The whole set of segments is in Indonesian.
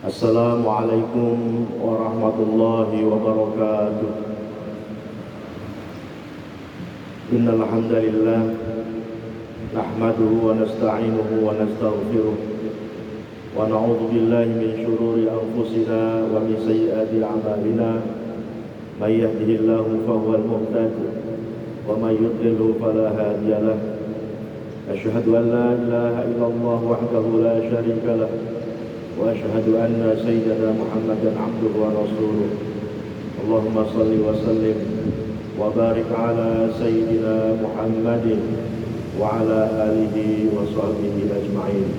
Assalamualaikum warahmatullahi wabarakatuh. Innal hamdalillah nahmaduhu wa nasta'inuhu wa nastaghfiruh wa na'udzu billahi min shururi anfusina wa min sayyiati a'malina. May yahdihillahu fahuwal muhtadi wa may yudlilhu fala hadiya lahu. Asyhadu an la ilaha illallah wahdahu la syarika lahu wa asyhadu anna sayyidana Muhammadan abduhu wa rasuluh. Allahumma salli wa sallim wa barik ala sayyidina Muhammadin wa ala alihi wa sahbihi ajma'in.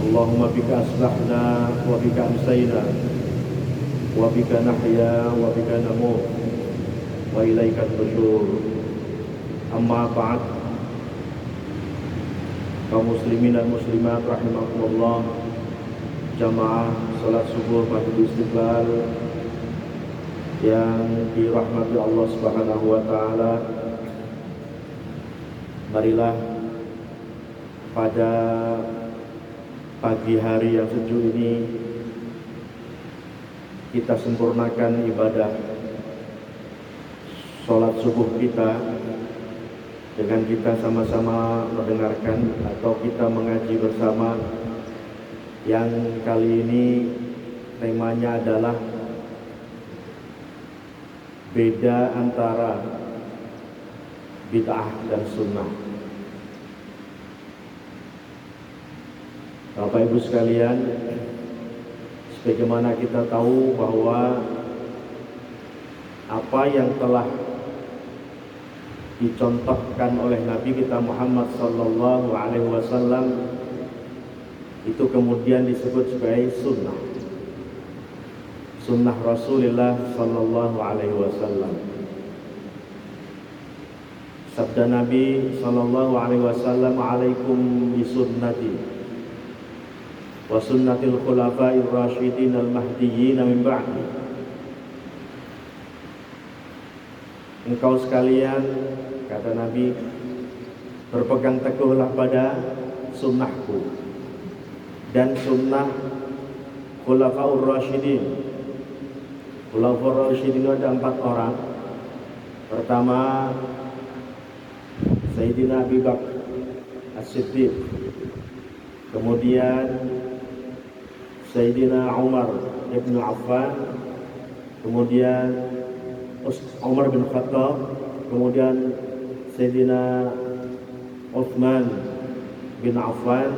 Allahumma bika asbahna wa bika amsayna wa bika nahya wa bika namut wa ilaika nusyur. Amma ba'd. Kaum muslimin dan muslimat rahimakumullah, jamaah salat subuh Masjid Istiqlal yang dirahmati Allah Subhanahu wa taala. Marilah pada pagi hari yang sejuk ini kita sempurnakan ibadah salat subuh kita dengan kita sama-sama mendengarkan atau kita mengaji bersama, yang kali ini temanya adalah beda antara bid'ah dan sunnah. Bapak Ibu sekalian, sebagaimana kita tahu bahwa apa yang telah dicontohkan oleh Nabi kita Muhammad sallallahu alaihi wasallam itu kemudian disebut sebagai sunnah. Sunnah Rasulullah sallallahu alaihi wasallam. Sabda Nabi sallallahu alaihi wasallam, "Alaikum bisunnati wa sunnatil khulafa'ir rasyidin al-mahdiyyin min ba'di." Engkau sekalian, kata Nabi, berpegang teguhlah pada sunnahku dan sunnah khulafaur rasyidin. Khulafaur rasyidin ada 4 orang. Pertama, Sayyidina Abi Bakar As-Siddiq. Kemudian Sayyidina Umar ibn Affan. Kemudian Umar bin Khattab. Kemudian Sayyidina Uthman bin Affan,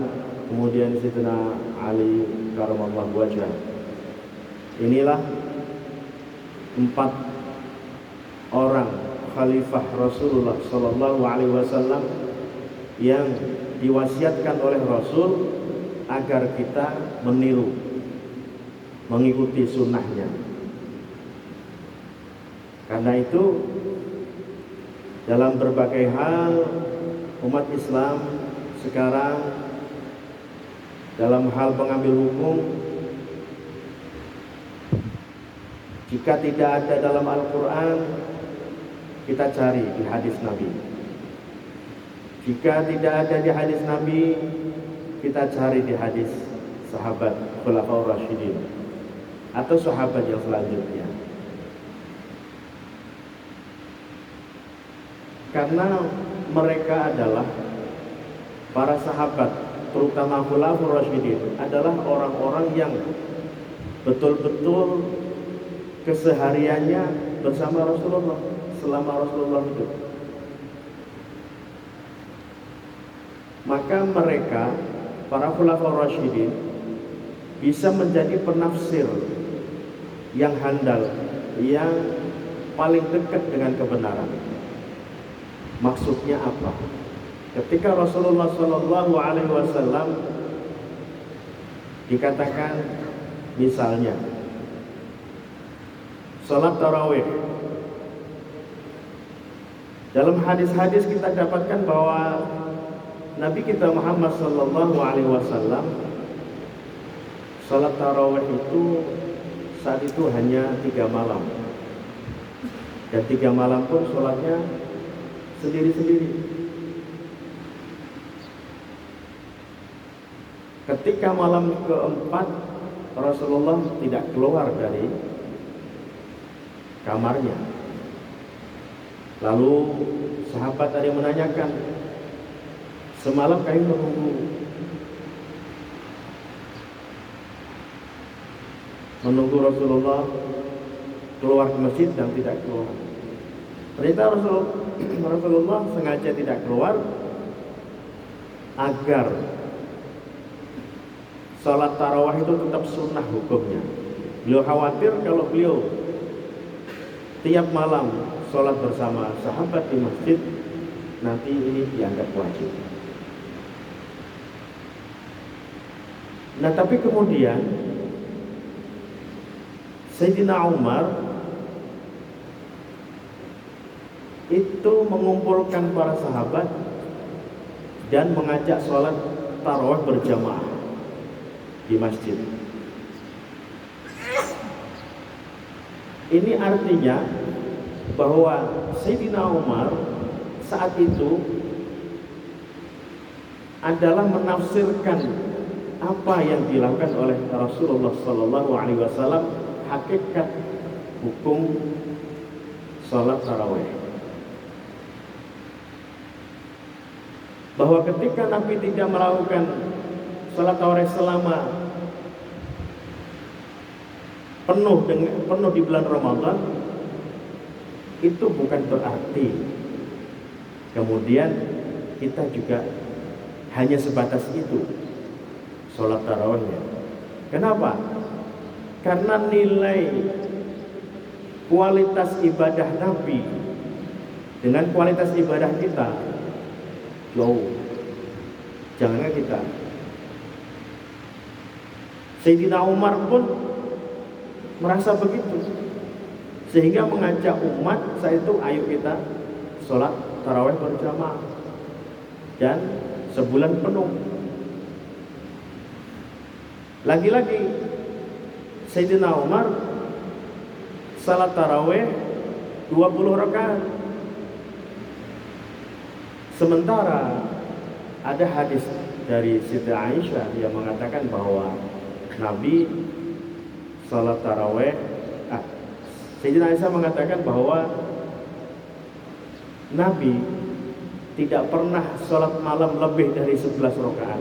kemudian Sayyidina Ali karamallahu wajhah. Inilah 4 orang khalifah Rasulullah sallallahu alaihi wasallam yang diwasiatkan oleh Rasul agar kita meniru, mengikuti sunnahnya. Karena itu dalam berbagai hal umat Islam sekarang dalam hal pengambil hukum, jika tidak ada dalam Al-Quran, kita cari di hadis Nabi. Jika tidak ada di hadis Nabi, kita cari di hadis sahabat Khulafaur Rasyidin atau sahabat yang selanjutnya. Karena mereka adalah para sahabat, terutama Khulafaur Rasyidin, adalah orang-orang yang betul-betul kesehariannya bersama Rasulullah selama Rasulullah hidup. Maka mereka, para Khulafaur Rasyidin, bisa menjadi penafsir yang handal, yang paling dekat dengan kebenaran. Maksudnya apa? Ketika Rasulullah sallallahu alaihi wasallam dikatakan misalnya salat tarawih, dalam hadis-hadis kita dapatkan bahwa Nabi kita Muhammad sallallahu alaihi wasallam salat tarawih itu saat itu hanya 3 malam, dan 3 malam pun salatnya sendiri-sendiri. Ketika malam keempat, Rasulullah tidak keluar dari kamarnya. Lalu sahabat ada yang menanyakan, semalam kami menunggu Rasulullah keluar ke masjid dan tidak keluar. Ternyata Rasulullah sengaja tidak keluar agar salat tarawih itu tetap sunnah hukumnya. Beliau khawatir kalau beliau tiap malam salat bersama sahabat di masjid, nanti ini dianggap wajib. Nah, tapi kemudian Sayyidina Umar itu mengumpulkan para sahabat dan mengajak sholat tarawih berjamaah di masjid. Ini artinya bahwa Sayyidina Umar saat itu adalah menafsirkan apa yang dilakukan oleh Rasulullah SAW, hakikat hukum sholat tarawih. Bahwa ketika Nabi tidak melakukan sholat tarawih selama penuh di bulan Ramadan, itu bukan berarti kemudian kita juga hanya sebatas itu sholat tarawihnya. Kenapa? Karena nilai kualitas ibadah Nabi dengan kualitas ibadah kita jauh. Jangankan kita, Sayyidina Umar pun merasa begitu, sehingga mengajak umat saat itu, ayo kita sholat tarawih berjamaah dan sebulan penuh. Lagi-lagi Sayyidina Umar salat tarawih 20 rakaat. Sementara ada hadis dari Siti Aisyah yang mengatakan bahwa Nabi salat tarawih, Sayyidina Aisyah mengatakan bahwa Nabi tidak pernah salat malam lebih dari 11 rakaat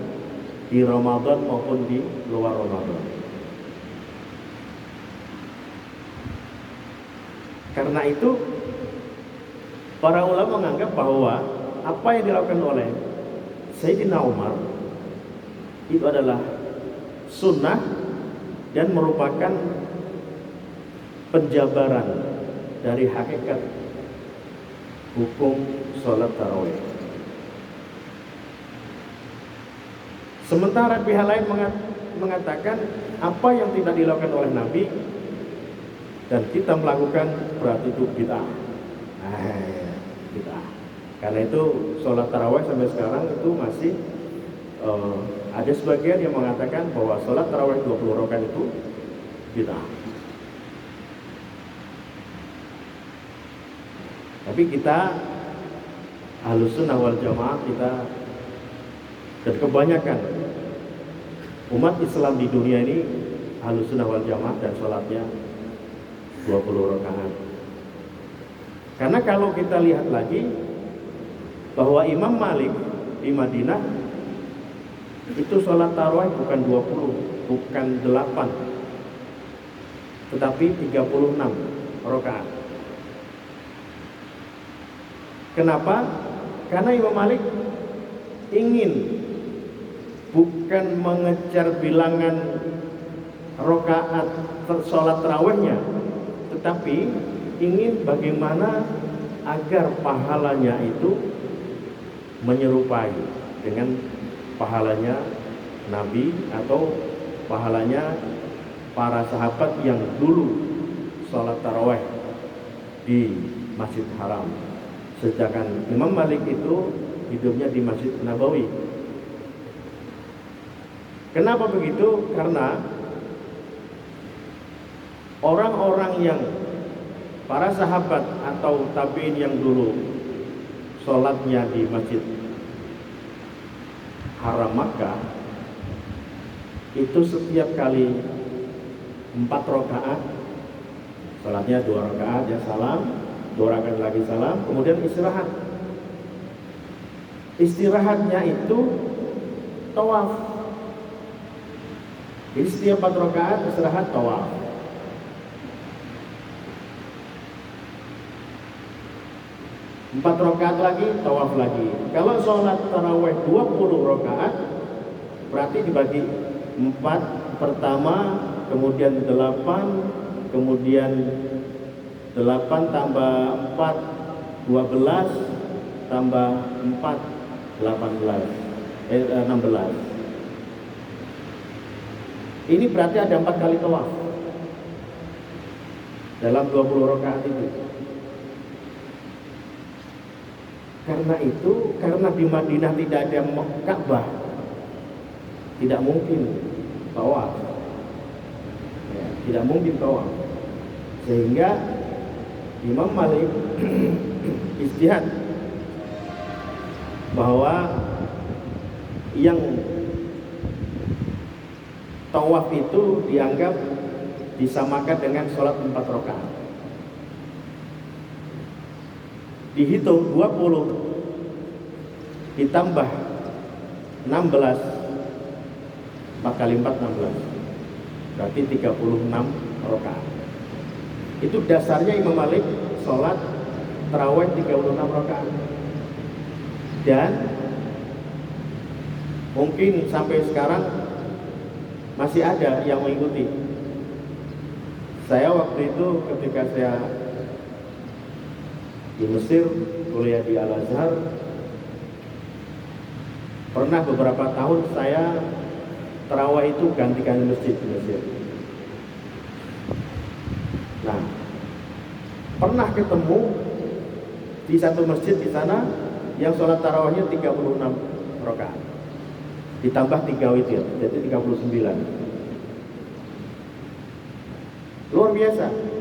di Ramadan maupun di luar Ramadan. Karena itu para ulama menganggap bahwa apa yang dilakukan oleh Sayyidina Umar itu adalah sunnah dan merupakan penjabaran dari hakikat hukum sholat tarawih. Sementara pihak lain mengatakan apa yang tidak dilakukan oleh Nabi dan kita melakukan berarti itu bid'ah. Bid'ah. Karena itu sholat tarawih sampai sekarang itu masih ada sebagian yang mengatakan bahwa sholat tarawih 20 rakaat itu bid'ah. Tapi kita Ahlus Sunnah wal Jamaah, kita dan kebanyakan umat Islam di dunia ini Ahlus Sunnah wal Jamaah dan sholatnya 20 rakaat. Karena kalau kita lihat lagi bahwa Imam Malik di Madinah itu sholat tarawih bukan 20, bukan 8, tetapi 36 rakaat. Kenapa? Karena Imam Malik ingin bukan mengejar bilangan rakaat sholat tarawihnya, tetapi ingin bagaimana agar pahalanya itu menyerupai dengan pahalanya Nabi atau pahalanya para sahabat yang dulu sholat tarawih di Masjid Haram. Sedangkan Imam Malik itu hidupnya di Masjid Nabawi. Kenapa begitu? Karena orang-orang yang para sahabat atau tabi'in yang dulu sholatnya di Masjid Haram Makkah itu setiap kali 4 rakaat, salatnya 2 rakaat ya salam, 2 rakaat lagi salam, kemudian istirahat. Istirahatnya itu tawaf. Jadi setiap 4 rakaat istirahat tawaf. Empat rakaat lagi, tawaf lagi. Kalau sholat taraweh 20 rakaat, berarti dibagi 4, pertama, kemudian 8, kemudian 8 tambah 4, 12, tambah 4, 16. Ini berarti ada 4 kali tawaf dalam 20 rakaat itu. Karena itu, karena di Madinah tidak ada Ka'bah, tidak mungkin tawaf, ya, tidak mungkin tawaf. Sehingga Imam Malik ijtihad bahwa yang tawaf itu dianggap disamakan dengan sholat 4 rakaat. Dihitung 20 ditambah 16, 4 kali 4 16, berarti 36 rakaat. Itu dasarnya Imam Malik sholat tarawih 36 rakaat. Dan mungkin sampai sekarang masih ada yang mengikuti. Saya waktu itu ketika saya di Mesir, kuliah di Al-Azhar, pernah beberapa tahun saya tarawih itu gantikan masjid di Mesir. Nah, pernah ketemu di satu masjid di sana yang sholat tarawihnya 36 rakaat, ditambah 3 witir, jadi 39. Luar biasa.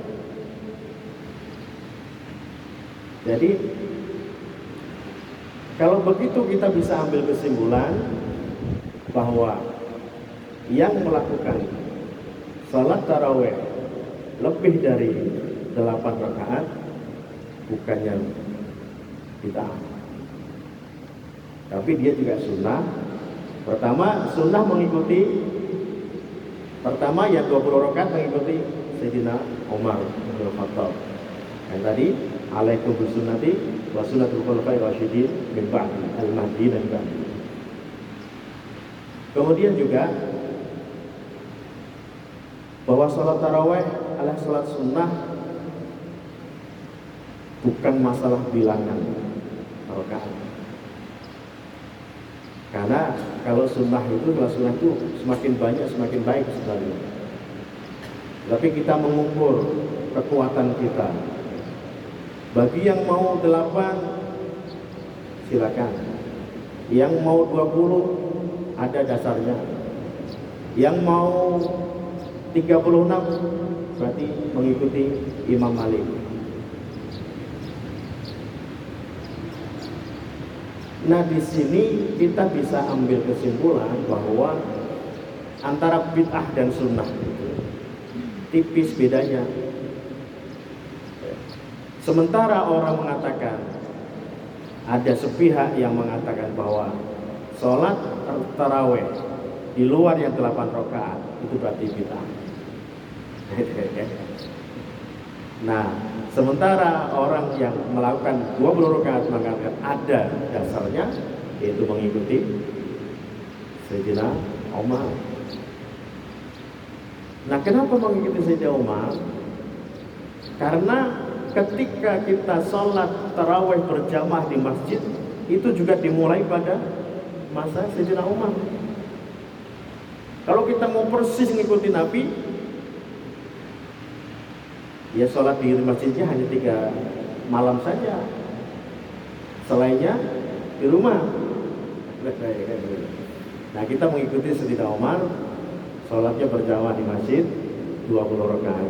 Jadi kalau begitu kita bisa ambil kesimpulan bahwa yang melakukan salat tarawih lebih dari 8 rakaat bukannya bid'ah, tapi dia juga sunnah. Pertama, sunnah mengikuti, pertama yang 20 rakaat mengikuti Sayyidina Umar bin Khattab. Yang tadi alaikum bisunnati wa sunnatul khulafair rasyidin min ba'di al-mahdi dan ba'di. Kemudian juga bahwa salat tarawih adalah salat sunnah, bukan masalah bilangan rakaat. Karena kalau sunnah itu semakin banyak semakin baik sebenarnya. Tapi kita mengukur kekuatan kita. Bagi yang mau 8 silakan. Yang mau 20 ada dasarnya. Yang mau 36 berarti mengikuti Imam Malik. Nah, di sini kita bisa ambil kesimpulan bahwa antara bid'ah dan sunnah itu tipis bedanya. Sementara orang mengatakan, ada sepihak yang mengatakan bahwa sholat tarawih di luar yang 8 rakaat itu berarti bid'ah. Nah, sementara orang yang melakukan 20 rakaat mengatakan ada dasarnya, yaitu mengikuti Sayyidina Umar. Nah, kenapa mengikuti Sayyidina Umar? Karena ketika kita sholat tarawih berjamaah di masjid, itu juga dimulai pada masa Sayyidina Umar. Kalau kita mau persis mengikuti Nabi, ya sholat di masjidnya hanya 3 malam saja, selainnya di rumah. Nah, kita mengikuti Sayyidina Umar, sholatnya berjamaah di masjid 20 rakaat,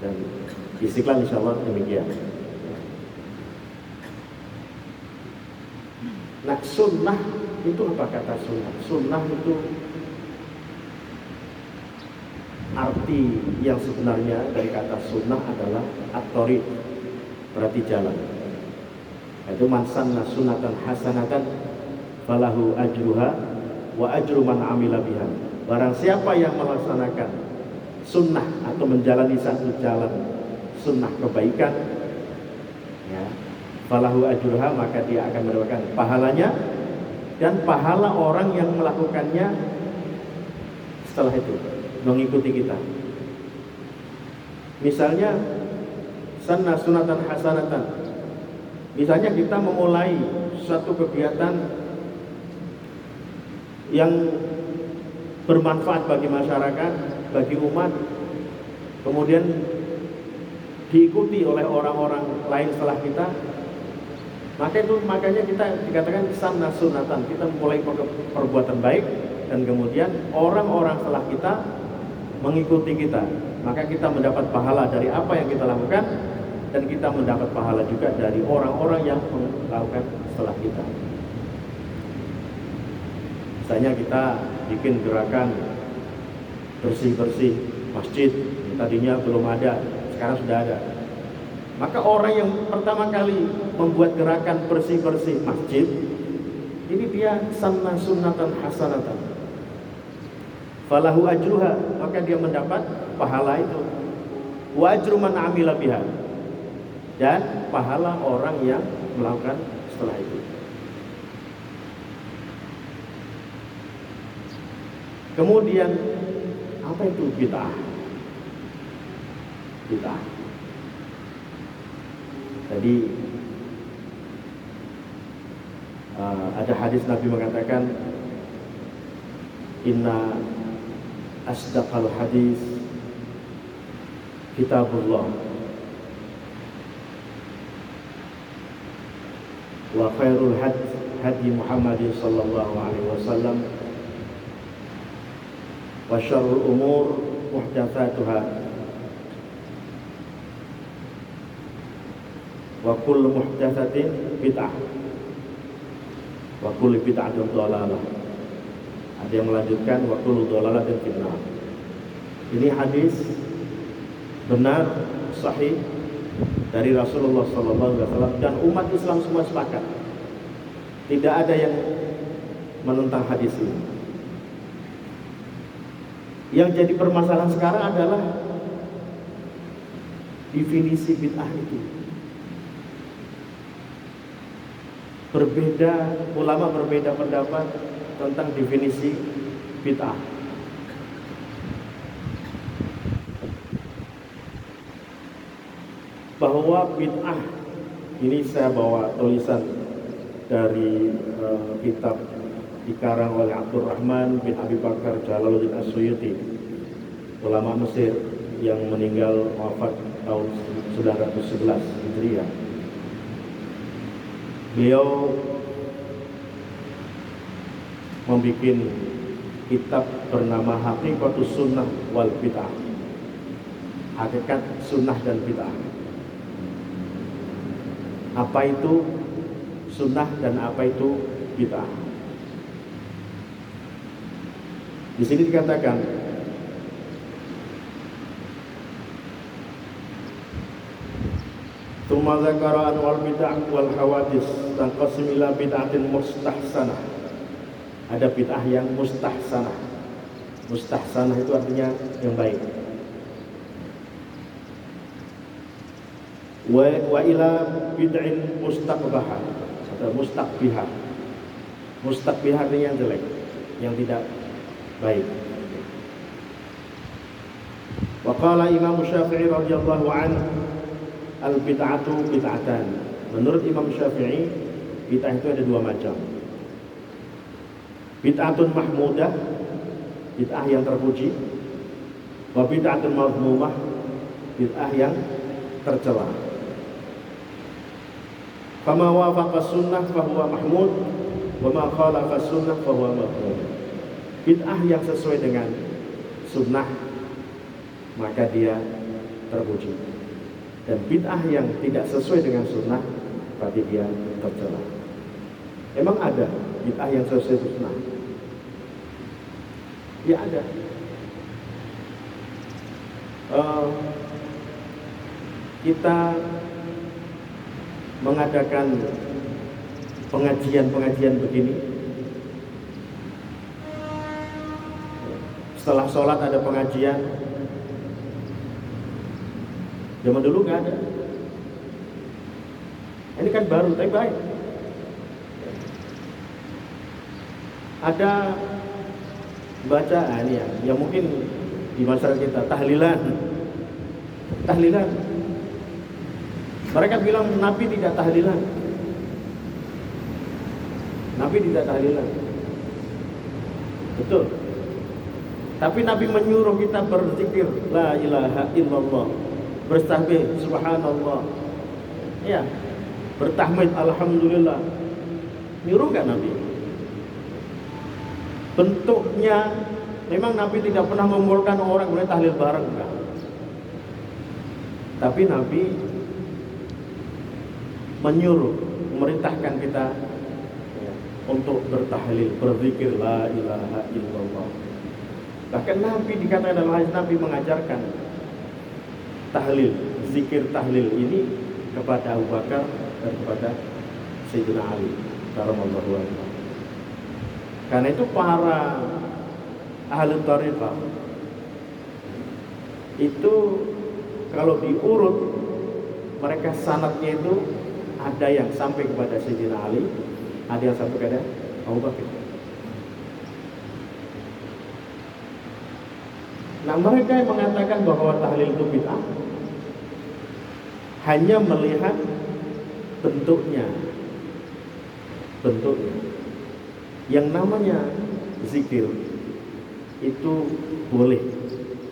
dan Istiqlal insyaallah demikian. Nah, sunnah itu apa kata sunnah? Sunnah itu arti yang sebenarnya dari kata sunnah adalah at-thariq, berarti jalan. Itu man sanna sunnatan hasanatan falahu ajruha wa ajru man amila biha. Barang siapa yang melaksanakan sunnah atau menjalani satu jalan sunnah kebaikan, ya, falahu ajruha, maka dia akan mendapatkan pahalanya dan pahala orang yang melakukannya setelah itu mengikuti kita. Misalnya sanna sunatan hasanatan, misalnya kita memulai suatu kegiatan yang bermanfaat bagi masyarakat, bagi umat, kemudian diikuti oleh orang-orang lain setelah kita, makanya kita dikatakan sanna sunatan, kita memulai perbuatan baik dan kemudian orang-orang setelah kita mengikuti kita, maka kita mendapat pahala dari apa yang kita lakukan dan kita mendapat pahala juga dari orang-orang yang melakukan setelah kita. Misalnya kita bikin gerakan bersih-bersih masjid, tadinya belum ada, sekarang sudah ada. Maka orang yang pertama kali membuat gerakan bersih-bersih masjid, ini dia sanna sunnatan hasanatan, falahu ajruha, maka dia mendapat pahala itu, wa ajru man amila biha, dan pahala orang yang melakukan setelah itu. Kemudian apa itu bid'ah? Bid'ah. Tadi ada hadis Nabi mengatakan, inna asdaqal hadis kitabullah wa khairul hadi Muhammadin sallallahu alaihi wasallam wa syarrul umur muhdatsatuha wa kullu muhdatsatin bid'ah wa kullu bid'atin dhalalah. Ada yang melanjutkan wa kullu dhalalatin finnar. Ini hadis benar, sahih dari Rasulullah sallallahu alaihi wasallam dan umat Islam semua sepakat. Tidak ada yang menentang hadis ini. Yang jadi permasalahan sekarang adalah definisi bid'ah itu. Ulama berbeda pendapat tentang definisi bid'ah. Bahwa bid'ah, ini saya bawa tulisan dari kitab dikarang oleh Abdurrahman bin Abi Bakar Jalaluddin As-Suyuti, ulama Mesir yang meninggal wafat tahun 911 Hijriah. Beliau membuat kitab bernama Haqiqatus Sunnah wal Bid'ah, hakikat sunnah dan bid'ah. Apa itu sunnah dan apa itu bid'ah? Di sini dikatakan tsumma dzakara anwal bid'ah wal hawadits tanqasim ila bid'atin mustahsanah. Ada bid'ah yang mustahsanah. Mustahsanah itu artinya yang baik. Wa ila bid'in mustaqbahah atau mustaqbihah. Mustaqbihah artinya yang jelek, yang tidak baik. Wa qala Imam Syafi'i radhiyallahu anhu al-bid'atu bid'atan. Menurut Imam Syafi'i, bid'ah itu ada dua macam. Bid'atun mahmudah, bid'ah yang terpuji, wa bid'atun madhmumah, bid'ah yang tercela. Fama wafaqa sunnah fahuwa mahmud, wa ma khalafa sunnah fahuwa madhmum. Bid'ah yang sesuai dengan sunnah maka dia terpuji, dan bid'ah yang tidak sesuai dengan sunnah berarti dia tercela. Emang ada bid'ah yang sesuai sunnah? Ya ada. eh, kita mengadakan pengajian begini. Setelah sholat ada pengajian. Zaman dulu nggak ada. Ini kan baru, tapi baik. Ada bacaan yang mungkin di masyarakat kita tahlilan. Mereka bilang Nabi tidak tahlilan. Betul. Tapi Nabi menyuruh kita berzikir la ilaha illallah, bertasbih subhanallah, ya, bertahmid alhamdulillah. Nyuruh nggak Nabi? Bentuknya memang Nabi tidak pernah mengumpulkan orang boleh tahlil bareng, enggak. Tapi Nabi menyuruh, memerintahkan kita untuk bertahlil, berzikir la ilaha illallah. Bahkan Nabi dikatakan dalam hadis, Nabi mengajarkan tahlil, zikir tahlil ini kepada Abu Bakar dan kepada Sayyidina Ali radhiyallahu anhu. Karena itu para ahli thariqah itu kalau diurut mereka sanadnya itu ada yang sampai kepada Sayyidina Ali, ada yang sampai kepada Abu Bakar. Nah, mereka yang mengatakan bahwa tahlil itu bid'ah hanya melihat bentuknya. Yang namanya zikir itu boleh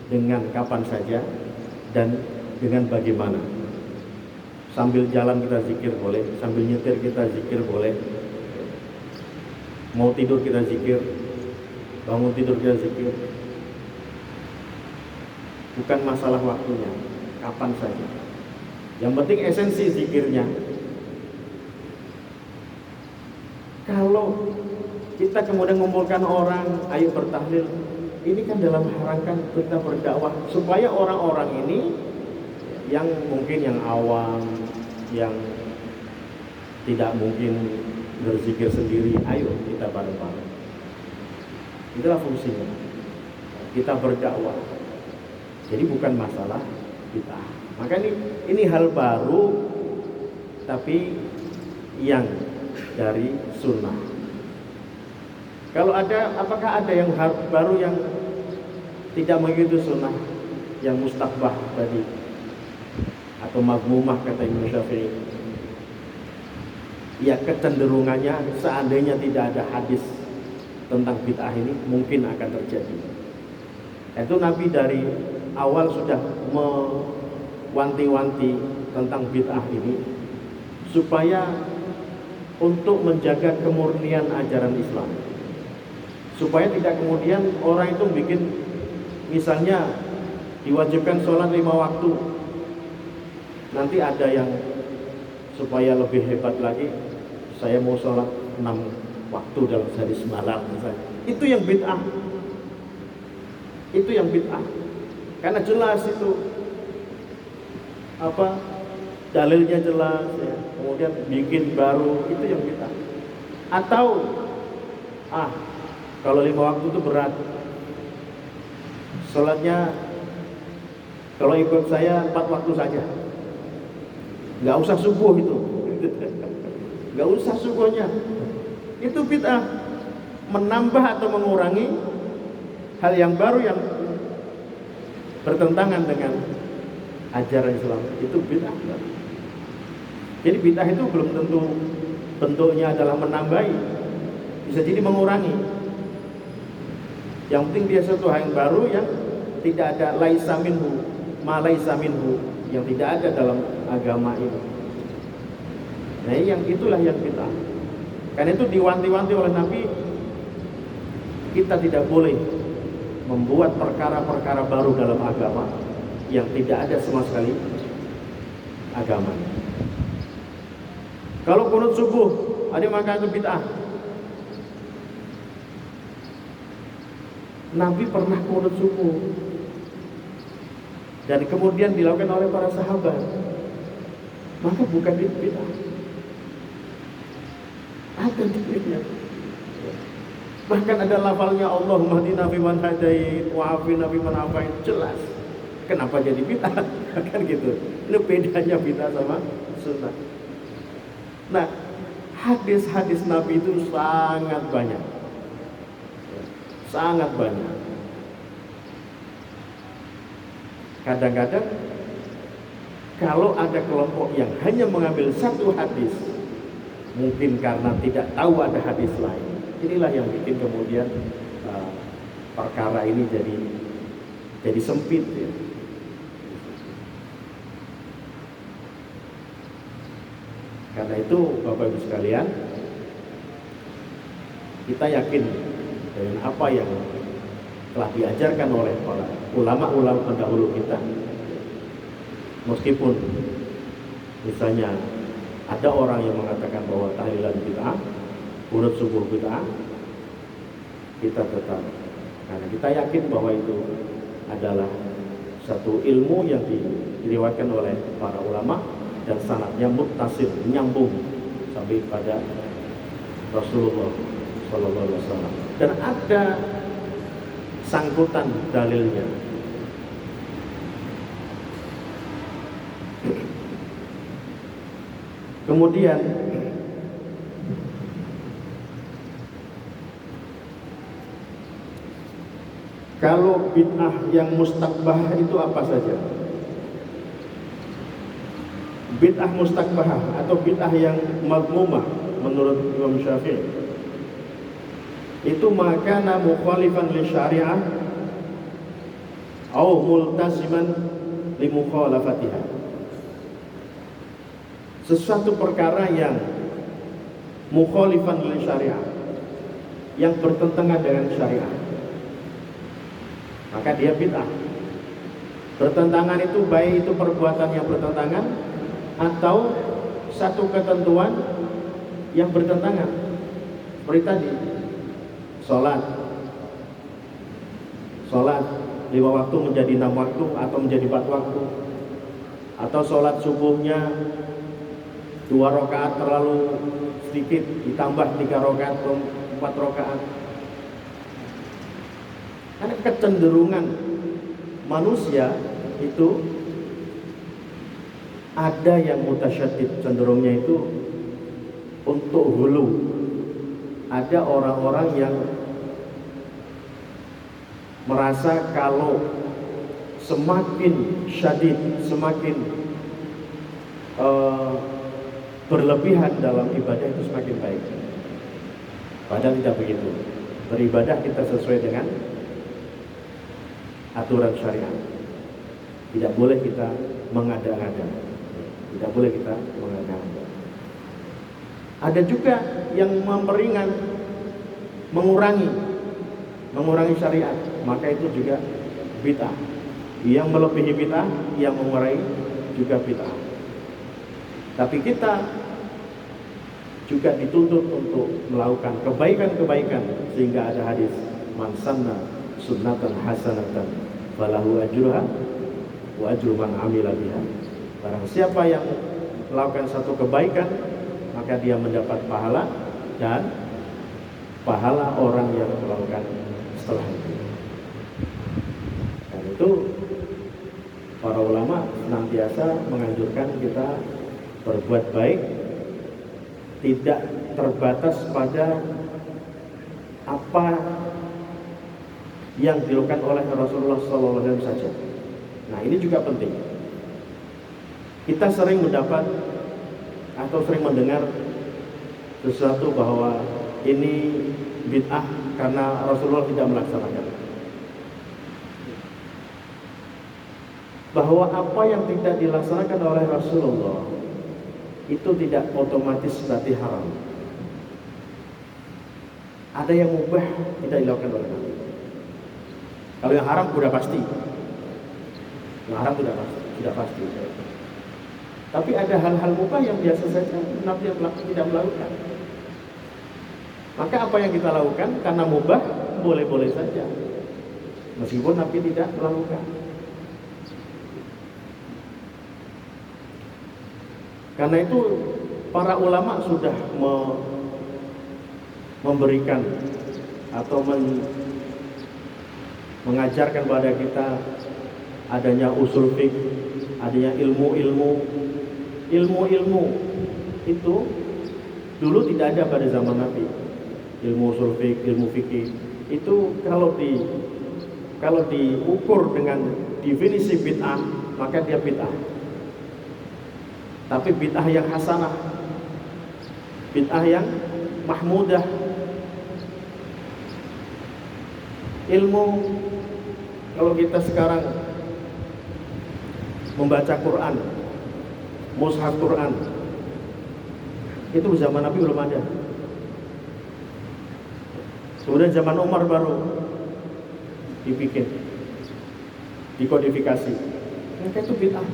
dengan kapan saja dan dengan bagaimana. Sambil jalan kita zikir boleh, sambil nyetir kita zikir boleh. Mau tidur kita zikir, bangun tidur kita zikir. Bukan masalah waktunya, kapan saja. Yang penting esensi zikirnya. Kalau kita kemudian mengumpulkan orang, ayo bertahlil, ini kan dalam rangka kita berdakwah supaya orang-orang ini yang mungkin yang awam, yang tidak mungkin berzikir sendiri, ayo kita bareng-bareng. Itulah fungsinya. Kita berdakwah. Jadi bukan masalah kita. Maka ini hal baru, tapi yang dari sunnah. Kalau ada, apakah ada yang baru yang tidak mengikuti sunnah, yang mustahbah tadi, atau magmumah kata Imam Syafi'i? Ya, kecenderungannya seandainya tidak ada hadis tentang bid'ah ini mungkin akan terjadi. Itu Nabi dari awal sudah mewanti-wanti tentang bid'ah ini supaya untuk menjaga kemurnian ajaran Islam, supaya tidak kemudian orang itu bikin, misalnya diwajibkan sholat 5 waktu, nanti ada yang supaya lebih hebat lagi, saya mau sholat 6 waktu dalam sehari semalam misalnya. Itu yang bid'ah. Karena jelas itu dalilnya jelas ya. Kemudian bikin baru, itu yang bid'ah. Atau kalau 5 waktu itu berat, sholatnya kalau ikut saya 4 waktu saja, nggak usah subuh itu. Nggak usah subuhnya. Itu bid'ah. Menambah atau mengurangi hal yang baru yang bertentangan dengan ajaran Islam, itu bid'ah. Jadi bid'ah itu belum tentu bentuknya adalah menambahi, bisa jadi mengurangi. Yang penting dia suatu hal yang baru yang tidak ada laisa minhu, ma laisa minhu, yang tidak ada dalam agama ini. Nah, yang itulah yang bid'ah. Karena itu diwanti-wanti oleh Nabi, kita tidak boleh membuat perkara-perkara baru dalam agama yang tidak ada sama sekali agama. Kalau kunut subuh ada yang mengatakan itu bid'ah. Nabi pernah kunut subuh. dan kemudian dilakukan oleh para sahabat, maka bukan bid'ah. Ada dalilnya. Bahkan ada lafalnya, Allahumma hdina fiman hadait wa afina fiman afait, jelas. Kenapa jadi bid'ah? Kan gitu. Ini bedanya bid'ah sama sunnah. Nah, hadis-hadis Nabi itu sangat banyak. Sangat banyak. Kadang-kadang kalau ada kelompok yang hanya mengambil satu hadis, mungkin karena tidak tahu ada hadis lain, inilah yang bikin kemudian perkara ini jadi sempit ya. Karena itu Bapak Ibu sekalian, kita yakin dengan apa yang telah diajarkan oleh para ulama-ulama pendahulu kita. Meskipun misalnya ada orang yang mengatakan bahwa tahlilan bid'ah, qunut subuh bid'ah, kita tetap, karena kita yakin bahwa itu adalah satu ilmu yang diriwayatkan oleh para ulama dan sanadnya muttasil, menyambung sampai pada Rasulullah Sallallahu Alaihi Wasallam, dan ada sangkutan dalilnya. Kemudian kalau bid'ah yang mustakbah itu apa saja? Bid'ah mustakbah atau bid'ah yang madmumah menurut Imam Syafi'i itu makana mukhalifan li syariah atau multaziman li mukhalafatiha. Sesuatu perkara yang mukhalifan li syariah, yang bertentangan dengan syariat, maka dia bid'ah. Bertentangan itu baik itu perbuatan yang bertentangan atau satu ketentuan yang bertentangan. Seperti tadi, sholat 5 waktu menjadi 6 waktu atau menjadi 4 waktu, atau sholat subuhnya 2 rakaat terlalu sedikit ditambah 3 rakaat atau 4 rakaat. Karena kecenderungan manusia itu ada yang mutasyaddid, cenderungnya itu untuk hulu. Ada orang-orang yang merasa kalau semakin syadid, semakin berlebihan dalam ibadah itu semakin baik. Padahal tidak begitu. Beribadah kita sesuai dengan aturan syariat. Tidak boleh kita mengada-ngada. Tidak boleh kita mengada-ngada. Ada juga yang memperingan, mengurangi syariat, maka itu juga bid'ah. Yang melebihi bid'ah, yang mengurangi juga bid'ah. Tapi kita juga dituntut untuk melakukan kebaikan-kebaikan, sehingga ada hadis man sanna sunnatan hasanatan falahu ajruha wa ajru man amila biha. Barang siapa yang melakukan satu kebaikan, maka dia mendapat pahala dan pahala orang yang melakukan setelah itu. Dan itu para ulama senantiasa menganjurkan kita berbuat baik, tidak terbatas pada apa yang dilakukan oleh Rasulullah SAW saja. Nah, ini juga penting. Kita sering mendapat atau sering mendengar sesuatu bahwa ini bid'ah karena Rasulullah tidak melaksanakan. Bahwa apa yang tidak dilaksanakan oleh Rasulullah itu tidak otomatis berarti haram. Ada yang mubah tidak dilakukan oleh Nabi. Kalau yang haram sudah pasti. Yang haram sudah pasti. Tapi ada hal-hal mubah yang biasa saja Nabi tidak melakukan. Maka apa yang kita lakukan karena mubah boleh-boleh saja, meskipun Nabi tidak melakukan. Karena itu para ulama sudah memberikan atau mengajarkan pada kita adanya usul fiqh, adanya ilmu-ilmu itu dulu tidak ada pada zaman Nabi. Ilmu usul fiqh, ilmu fikih itu kalau diukur dengan definisi bid'ah, maka dia bid'ah. Tapi bid'ah yang hasanah, bid'ah yang mahmudah. Ilmu, kalau kita sekarang membaca Quran, mushaf Quran, itu zaman Nabi belum ada. Kemudian zaman Umar baru dibikin, dikodifikasi. Maka itu bid'ah.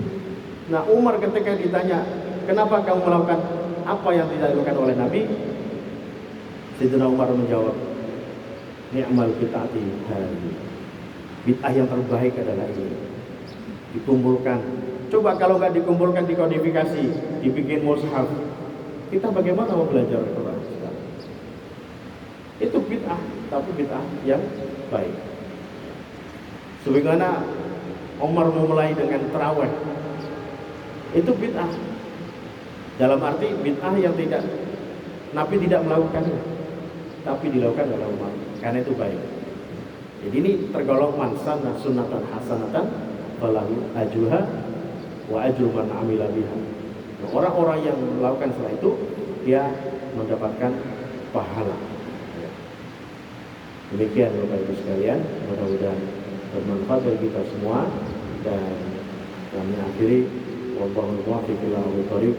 Nah, Umar ketika ditanya, kenapa kamu melakukan apa yang tidak dilakukan oleh Nabi? Sayyidina Umar menjawab, ni'mal bid'ati hadhihi. Bid'ah yang terbaik adalah ini. Dikumpulkan. Coba kalau nggak dikumpulkan, dikodifikasi, dibikin mushaf, kita bagaimana mau belajar Quran sekarang? Itu bid'ah, tapi bid'ah yang baik. Sebagaimana Umar memulai dengan tarawih, itu bid'ah. Dalam arti bid'ah yang tidak Nabi tidak melakukannya, tapi dilakukan oleh Umar. Karena itu baik. Jadi ini tergolong man sanna sunnatan hasanatan falahu ajruha wa ajru man amila biha. Nah, orang-orang yang melakukan setelah itu dia mendapatkan pahala. Demikian Bapak Ibu sekalian, mudah-mudahan bermanfaat bagi kita semua, dan kami akhiri wallahul muwaffiq ila thoriq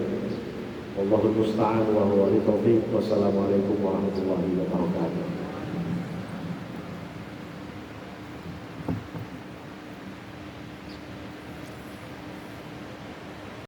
wallahul musta'an wa huwa li taufiq. Wassalamualaikum warahmatullahi wabarakatuh.